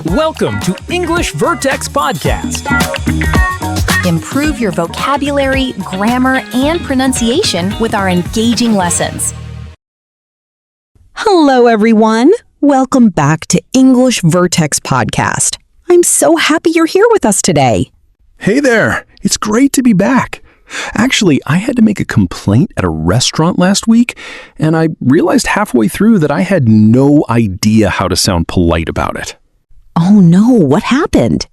Welcome to English Vertex Podcast. Improve your vocabulary, grammar, and pronunciation with our engaging lessons. Hello, everyone. Welcome back to English Vertex Podcast. I'm so happy you're here with us today. Hey there. It's great to be back. Actually, I had to make a complaint at a restaurant last week, and I realized halfway through that I had no idea how to sound polite about it. Oh no, what happened?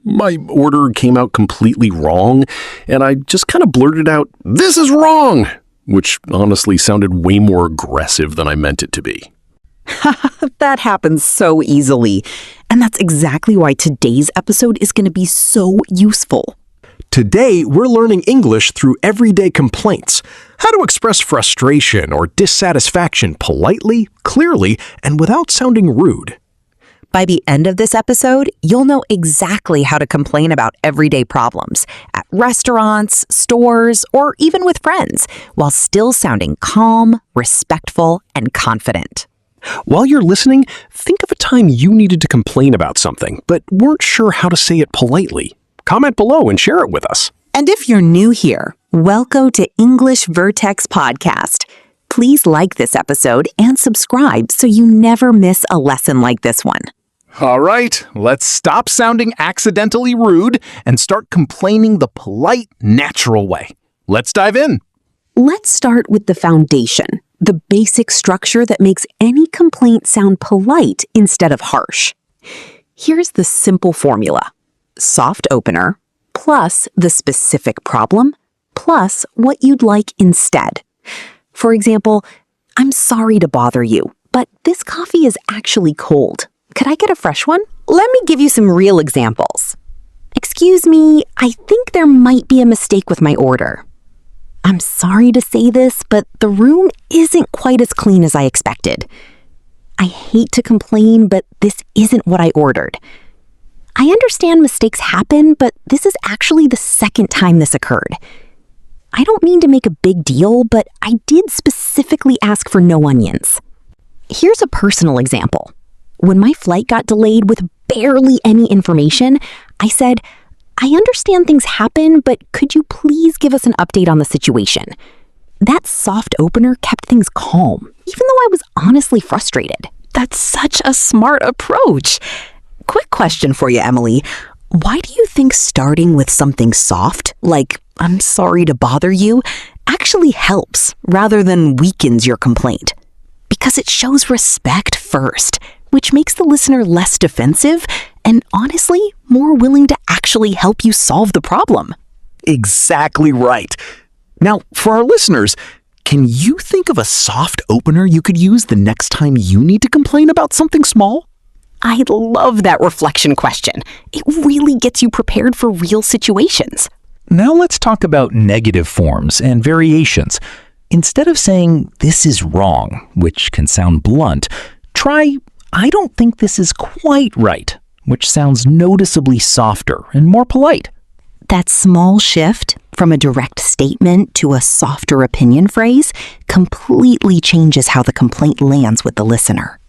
My order came out completely wrong, and I just kind of blurted out, "This is wrong," which honestly sounded way more aggressive than I meant it to be. That happens so easily. And that's exactly why today's episode is going to be so useful. Today, we're learning English through everyday complaints, how to express frustration or dissatisfaction politely, clearly, and without sounding rude. By the end of this episode, you'll know exactly how to complain about everyday problems at restaurants, stores, or even with friends, while still sounding calm, respectful, and confident. While you're listening, think of a time you needed to complain about something, but weren't sure how to say it politely. Comment below and share it with us. And if you're new here, welcome to English Vertex Podcast. Please like this episode and subscribe so you never miss a lesson like this one. All right, let's stop sounding accidentally rude and start complaining the polite, natural way. Let's dive in. Let's start with the foundation, the basic structure that makes any complaint sound polite instead of harsh. Here's the simple formula. Soft opener plus the specific problem plus what you'd like instead. For example, "I'm sorry to bother you, but this coffee is actually cold. Could I get a fresh one?" Let me give you some real examples. "Excuse me, I think there might be a mistake with my order. I'm sorry to say this, but the room isn't quite as clean as I expected. I hate to complain, but this isn't what I ordered. I understand mistakes happen, but this is actually the second time this occurred. I don't mean to make a big deal, but I did specifically ask for no onions." Here's a personal example. When my flight got delayed with barely any information, I said, "I understand things happen, but could you please give us an update on the situation?" That soft opener kept things calm, even though I was honestly frustrated. That's such a smart approach. Quick question for you, Emily. Why do you think starting with something soft, like "I'm sorry to bother you," actually helps rather than weakens your complaint? Because it shows respect first, which makes the listener less defensive and honestly more willing to actually help you solve the problem. Exactly right. Now, for our listeners, can you think of a soft opener you could use the next time you need to complain about something small? I love that reflection question. It really gets you prepared for real situations. Now let's talk about negative forms and variations. Instead of saying, "This is wrong," which can sound blunt, try, "I don't think this is quite right," which sounds noticeably softer and more polite. That small shift from a direct statement to a softer opinion phrase completely changes how the complaint lands with the listener.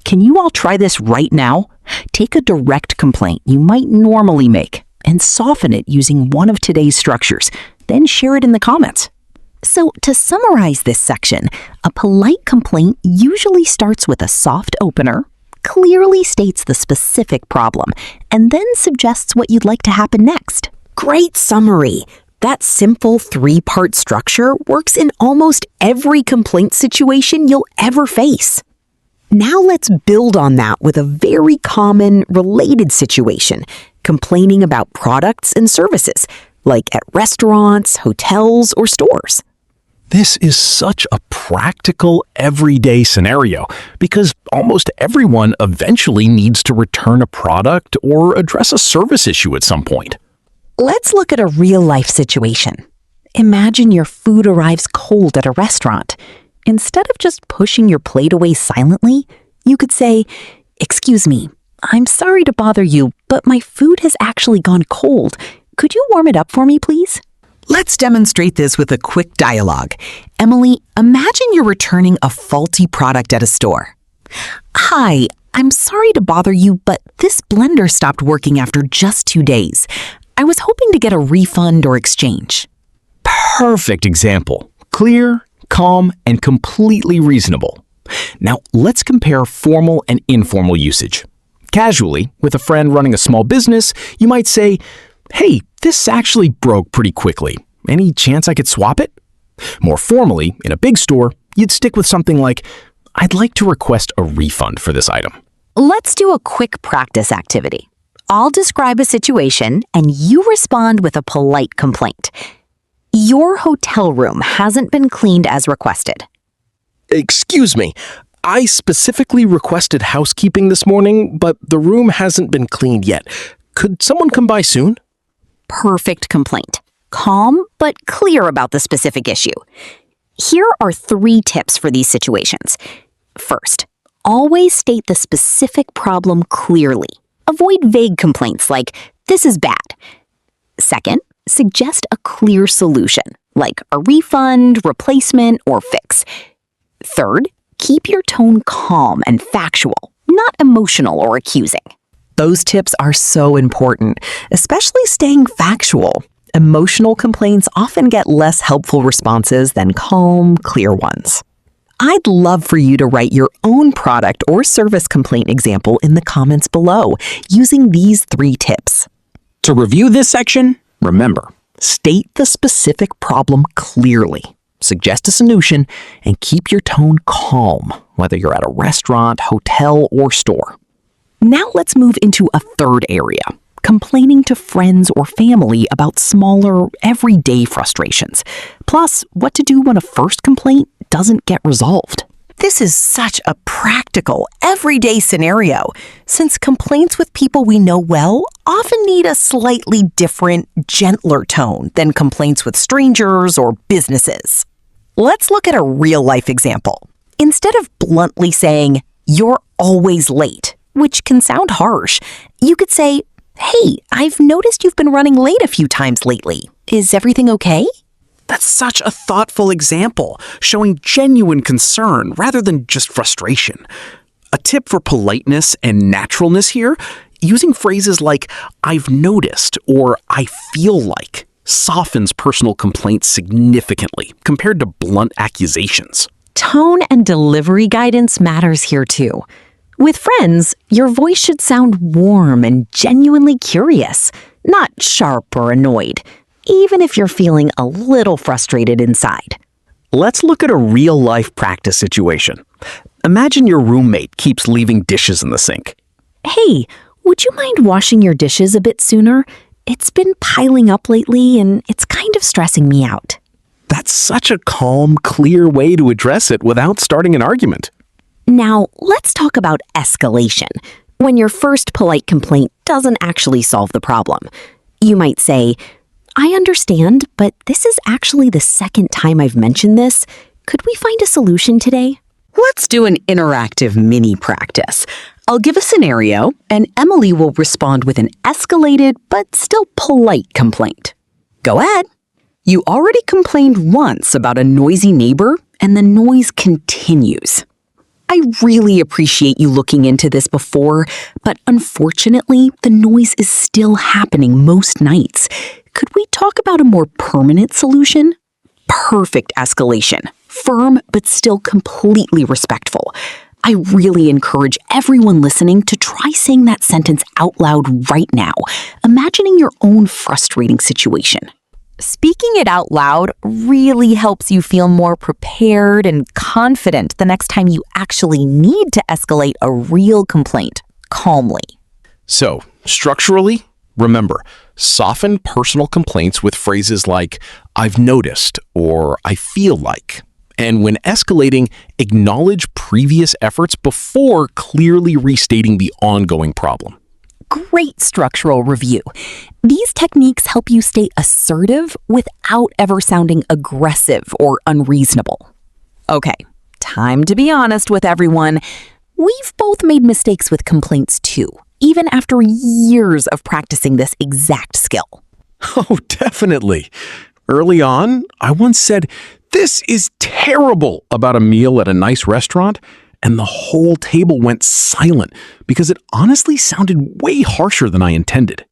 Can you all try this right now? Take a direct complaint you might normally make and soften it using one of today's structures, then share it in the comments. So to summarize this section, a polite complaint usually starts with a soft opener, clearly states the specific problem, and then suggests what you'd like to happen next. Great summary! That simple three-part structure works in almost every complaint situation you'll ever face. Now let's build on that with a very common, related situation, complaining about products and services, like at restaurants, hotels, or stores. This is such a practical, everyday scenario because almost everyone eventually needs to return a product or address a service issue at some point. Let's look at a real-life situation. Imagine your food arrives cold at a restaurant. Instead of just pushing your plate away silently, you could say, "Excuse me, I'm sorry to bother you, but my food has actually gone cold. Could you warm it up for me, please?" Let's demonstrate this with a quick dialogue. Emily, imagine you're returning a faulty product at a store. "Hi, I'm sorry to bother you, but this blender stopped working after just 2 days. I was hoping to get a refund or exchange. Perfect example. Clear, calm, and completely reasonable. Now, let's compare formal and informal usage. Casually, with a friend running a small business, you might say, "Hey, this actually broke pretty quickly. Any chance I could swap it?" More formally, in a big store, you'd stick with something like, "I'd like to request a refund for this item." Let's do a quick practice activity. I'll describe a situation and you respond with a polite complaint. Your hotel room hasn't been cleaned as requested. Excuse me, I specifically requested housekeeping this morning, but the room hasn't been cleaned yet. Could someone come by soon? Perfect complaint. Calm but clear about the specific issue. Here are 3 tips for these situations. First, always state the specific problem clearly. Avoid vague complaints like, "This is bad." Second, suggest a clear solution, like a refund, replacement, or fix. Third, keep your tone calm and factual, not emotional or accusing. Those tips are so important, especially staying factual. Emotional complaints often get less helpful responses than calm, clear ones. I'd love for you to write your own product or service complaint example in the comments below using these 3 tips. To review this section, remember, state the specific problem clearly, suggest a solution, and keep your tone calm, whether you're at a restaurant, hotel, or store. Now let's move into a third area, complaining to friends or family about smaller, everyday frustrations, plus what to do when a first complaint doesn't get resolved. This is such a practical, everyday scenario, since complaints with people we know well often need a slightly different, gentler tone than complaints with strangers or businesses. Let's look at a real-life example. Instead of bluntly saying, "You're always late," which can sound harsh, you could say, "Hey, I've noticed you've been running late a few times lately. Is everything okay?" That's such a thoughtful example, showing genuine concern rather than just frustration. A tip for politeness and naturalness here, using phrases like "I've noticed" or "I feel like" softens personal complaints significantly compared to blunt accusations. Tone and delivery guidance matters here too. With friends, your voice should sound warm and genuinely curious, not sharp or annoyed, even if you're feeling a little frustrated inside. Let's look at a real-life practice situation. Imagine your roommate keeps leaving dishes in the sink. Hey, would you mind washing your dishes a bit sooner? It's been piling up lately and it's kind of stressing me out. That's such a calm, clear way to address it without starting an argument. Now, let's talk about escalation. When your first polite complaint doesn't actually solve the problem. You might say, "I understand, but this is actually the second time I've mentioned this. Could we find a solution today?" Let's do an interactive mini practice. I'll give a scenario, and Emily will respond with an escalated but still polite complaint. Go ahead. You already complained once about a noisy neighbor, and the noise continues. I really appreciate you looking into this before, but unfortunately, the noise is still happening most nights. Could we talk about a more permanent solution? Perfect escalation. Firm, but still completely respectful. I really encourage everyone listening to try saying that sentence out loud right now, imagining your own frustrating situation. Speaking it out loud really helps you feel more prepared and confident the next time you actually need to escalate a real complaint calmly. So, structurally, remember, soften personal complaints with phrases like "I've noticed" or "I feel like." And when escalating, acknowledge previous efforts before clearly restating the ongoing problem. Great structural review. These techniques help you stay assertive without ever sounding aggressive or unreasonable. Okay, time to be honest with everyone. We've both made mistakes with complaints too, even after years of practicing this exact skill. Oh, definitely. Early on, I once said, "This is terrible," about a meal at a nice restaurant, and the whole table went silent because it honestly sounded way harsher than I intended.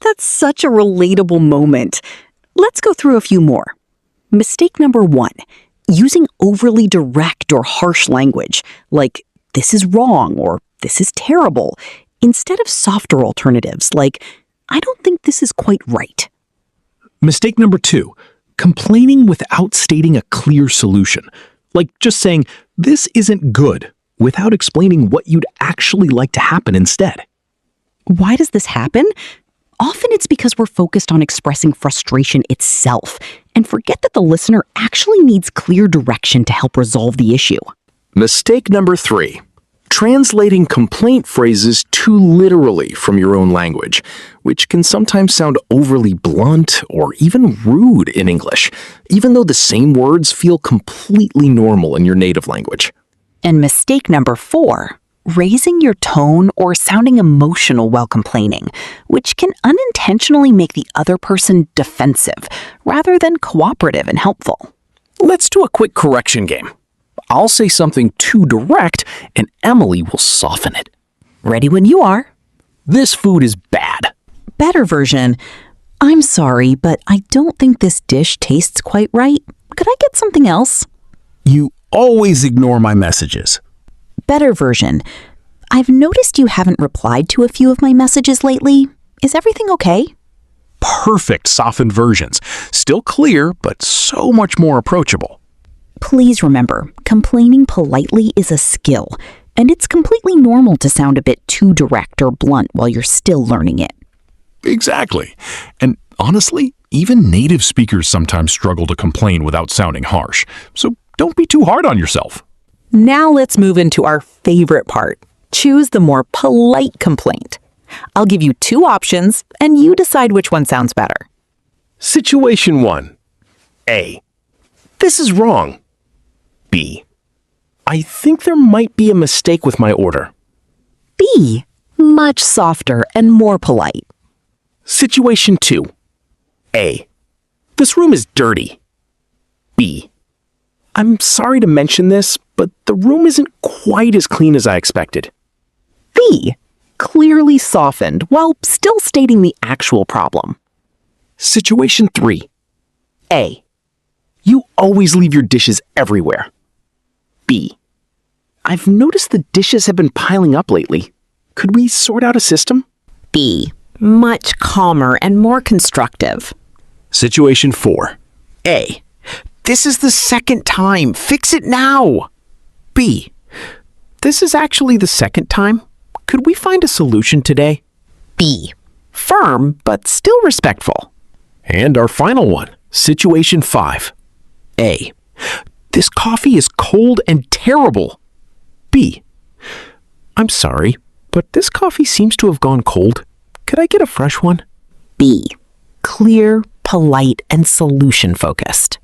That's such a relatable moment. Let's go through a few more. Mistake number 1, using overly direct or harsh language, like this is wrong or this is terrible, instead of softer alternatives like I don't think this is quite right. Mistake number 2, complaining without stating a clear solution, like just saying, this isn't good, without explaining what you'd actually like to happen instead. Why does this happen? Often it's because we're focused on expressing frustration itself and forget that the listener actually needs clear direction to help resolve the issue. Mistake number 3. Translating complaint phrases too literally from your own language, which can sometimes sound overly blunt or even rude in English, even though the same words feel completely normal in your native language. And mistake number 4, raising your tone or sounding emotional while complaining, which can unintentionally make the other person defensive rather than cooperative and helpful. Let's do a quick correction game. I'll say something too direct, and Emily will soften it. Ready when you are. This food is bad. Better version. I'm sorry, but I don't think this dish tastes quite right. Could I get something else? You always ignore my messages. Better version. I've noticed you haven't replied to a few of my messages lately. Is everything okay? Perfect softened versions. Still clear, but so much more approachable. Please remember, complaining politely is a skill, and it's completely normal to sound a bit too direct or blunt while you're still learning it. Exactly. And honestly, even native speakers sometimes struggle to complain without sounding harsh. So don't be too hard on yourself. Now let's move into our favorite part. Choose the more polite complaint. I'll give you 2 options, and you decide which one sounds better. Situation 1. A. This is wrong. B. I think there might be a mistake with my order. B. Much softer and more polite. Situation 2. A. This room is dirty. B. I'm sorry to mention this, but the room isn't quite as clean as I expected. B. Clearly softened while still stating the actual problem. Situation 3. A. You always leave your dishes everywhere. B. I've noticed the dishes have been piling up lately. Could we sort out a system? B. Much calmer and more constructive. Situation 4. A. This is the second time. Fix it now. B. This is actually the second time. Could we find a solution today? B. Firm, but still respectful. And our final one. Situation 5. A. This coffee is cold and terrible. B. I'm sorry, but this coffee seems to have gone cold. Could I get a fresh one? B. Clear, polite, and solution-focused.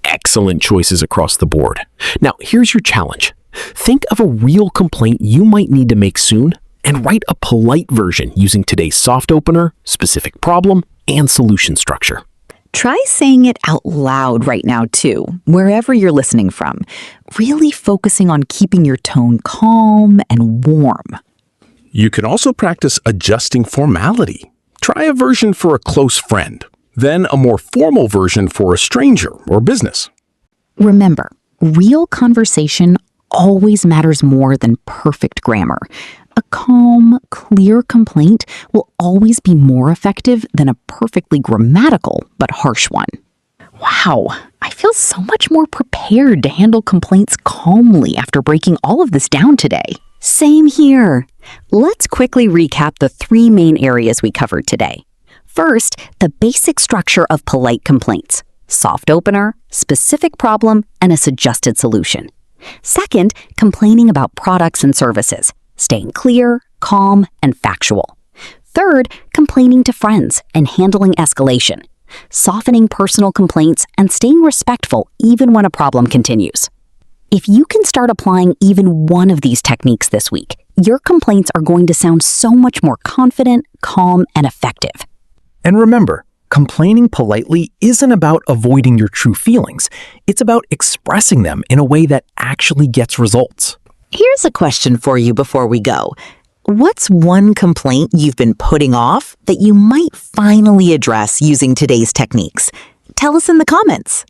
Excellent choices across the board. Now, here's your challenge. Think of a real complaint you might need to make soon and write a polite version using today's soft opener, specific problem, and solution structure. Try saying it out loud right now, too, wherever you're listening from, really focusing on keeping your tone calm and warm. You can also practice adjusting formality. Try a version for a close friend, then a more formal version for a stranger or business. Remember, real conversation always matters more than perfect grammar. A calm, clear complaint will always be more effective than a perfectly grammatical but harsh one. Wow, I feel so much more prepared to handle complaints calmly after breaking all of this down today. Same here. Let's quickly recap the 3 main areas we covered today. First, the basic structure of polite complaints: soft opener, specific problem, and a suggested solution. Second, complaining about products and services, staying clear, calm, and factual. Third, complaining to friends and handling escalation, softening personal complaints and staying respectful even when a problem continues. If you can start applying even one of these techniques this week, your complaints are going to sound so much more confident, calm, and effective. And remember, Complaining politely isn't about avoiding your true feelings. It's about expressing them in a way that actually gets results. Here's a question for you before we go. What's one complaint you've been putting off that you might finally address using today's techniques? Tell us in the comments.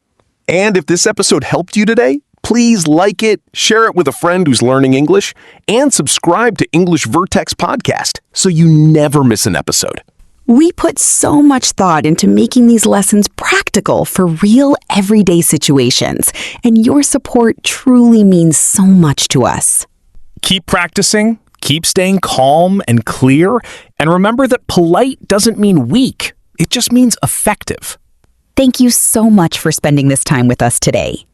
And if this episode helped you today, please like it, share it with a friend who's learning English, and subscribe to English Vertex Podcast so you never miss an episode. We put so much thought into making these lessons practical for real everyday situations, and your support truly means so much to us. Keep practicing, keep staying calm and clear, and remember that polite doesn't mean weak. It just means effective. Thank you so much for spending this time with us today.